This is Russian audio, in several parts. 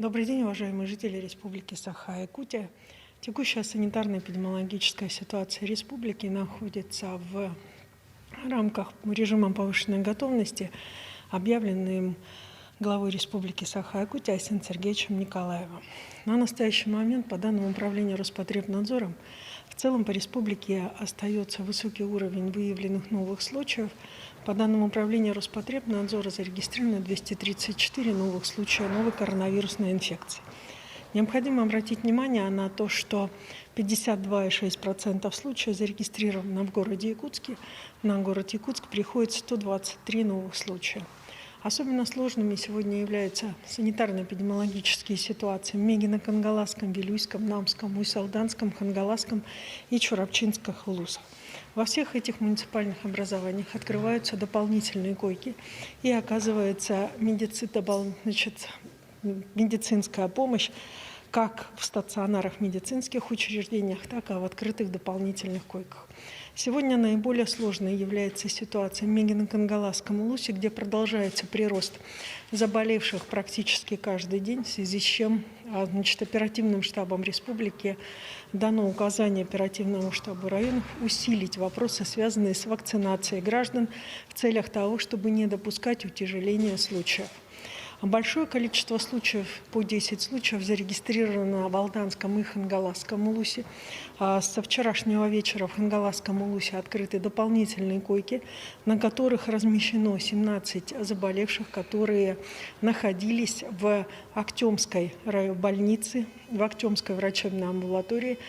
Добрый день, уважаемые жители Республики Саха-Якутия. Текущая санитарно-эпидемиологическая ситуация республики находится в рамках режима повышенной готовности, объявленным главой Республики Саха-Якутия Айсеном Сергеевичем Николаевым. На настоящий момент по данным управления Роспотребнадзором в целом по республике остается высокий уровень выявленных новых случаев. По данным управления Роспотребнадзора зарегистрировано 234 новых случая новой коронавирусной инфекции. Необходимо обратить внимание на то, что 52,6% случаев зарегистрировано в городе Якутске. На город Якутск приходит 123 новых случая. Особенно сложными сегодня являются санитарно-эпидемиологические ситуации в Мегино-Кангаласском, Вилюйском, Намском, Усть-Салданском, Хангаласском и Чурапчинских улусах. Во всех этих муниципальных образованиях открываются дополнительные койки и оказывается медицинская помощь как в стационарах медицинских учреждениях, так и в открытых дополнительных койках. Сегодня наиболее сложной является ситуация в Мегино-Кангаласском улусе, где продолжается прирост заболевших практически каждый день, в связи с чем оперативным штабом республики дано указание оперативному штабу районов усилить вопросы, связанные с вакцинацией граждан в целях того, чтобы не допускать утяжеления случаев. Большое количество случаев, по 10 случаев, зарегистрировано в Алданском и Хангаласском улусе. Со вчерашнего вечера в Хангаласском улусе открыты дополнительные койки, на которых размещено 17 заболевших, которые находились в Актемской больнице, в Актемской врачебной амбулатории,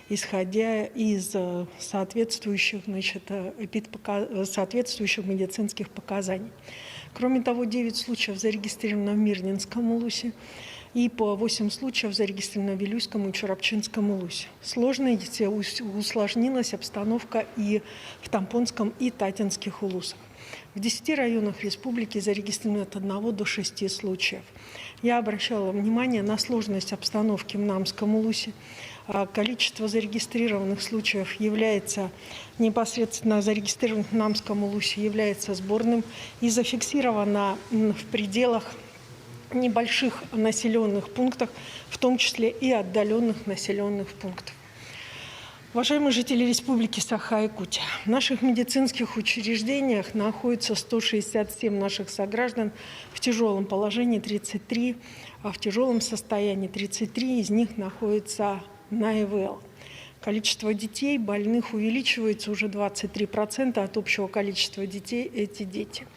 исходя из соответствующих медицинских показаний. Кроме того, 9 случаев зарегистрировано в Мирнинском улусе и по 8 случаев зарегистрировано в Вилюйском и Чурапчинском улусе. Усложнилась обстановка и в Тампонском и Татинских улусах. В 10 районах республики зарегистрировано от 1 до 6 случаев. Я обращала внимание на сложность обстановки в Намском улусе. Количество зарегистрированных случаев является непосредственно зарегистрированных в Намском улусе является сборным и зафиксировано в пределах небольших населенных пунктов, в том числе и отдаленных населенных пунктов. Уважаемые жители Республики Саха-Якутия, в наших медицинских учреждениях находится 167 наших сограждан в тяжелом положении, 33, а в тяжелом состоянии 33 из них находятся на ИВЛ. Количество детей больных увеличивается уже 23% от общего количества детей. Эти дети.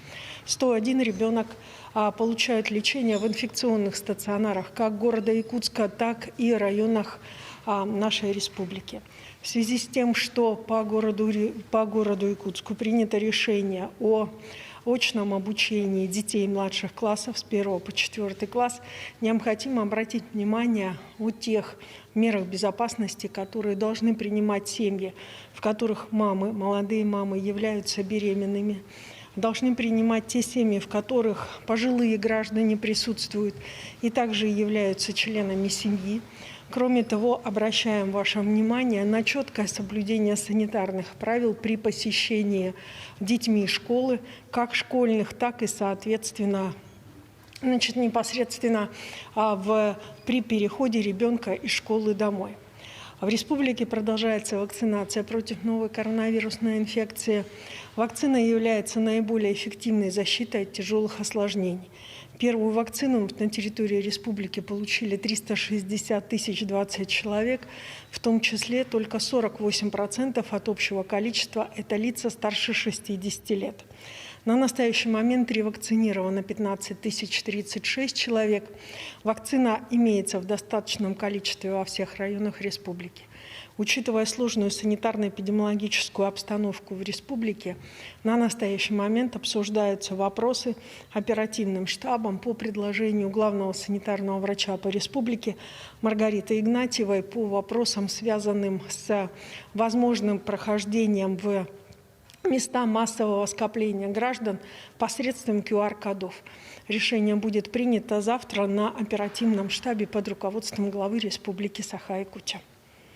101 ребенок получают лечение в инфекционных стационарах как города Якутска, так и районах нашей республики. В связи с тем, что по городу Якутску принято решение о очном обучении детей младших классов с 1 по 4 класс, необходимо обратить внимание о тех мерах безопасности, которые должны принимать семьи, в которых молодые мамы являются беременными, должны принимать те семьи, в которых пожилые граждане присутствуют и также являются членами семьи. Кроме того, обращаем ваше внимание на четкое соблюдение санитарных правил при посещении детьми школы, как школьных, так и, соответственно, непосредственно при переходе ребенка из школы домой. В республике продолжается вакцинация против новой коронавирусной инфекции. Вакцина является наиболее эффективной защитой от тяжелых осложнений. Первую вакцину на территории республики получили 360 020 человек, в том числе только 48% от общего количества – это лица старше 60 лет. На настоящий момент ревакцинировано 15 036 человек. Вакцина имеется в достаточном количестве во всех районах республики. Учитывая сложную санитарно-эпидемиологическую обстановку в республике, на настоящий момент обсуждаются вопросы оперативным штабом по предложению главного санитарного врача по республике Маргариты Игнатьевой по вопросам, связанным с возможным прохождением в места массового скопления граждан посредством QR-кодов. Решение будет принято завтра на оперативном штабе под руководством главы Республики Саха-Якутия.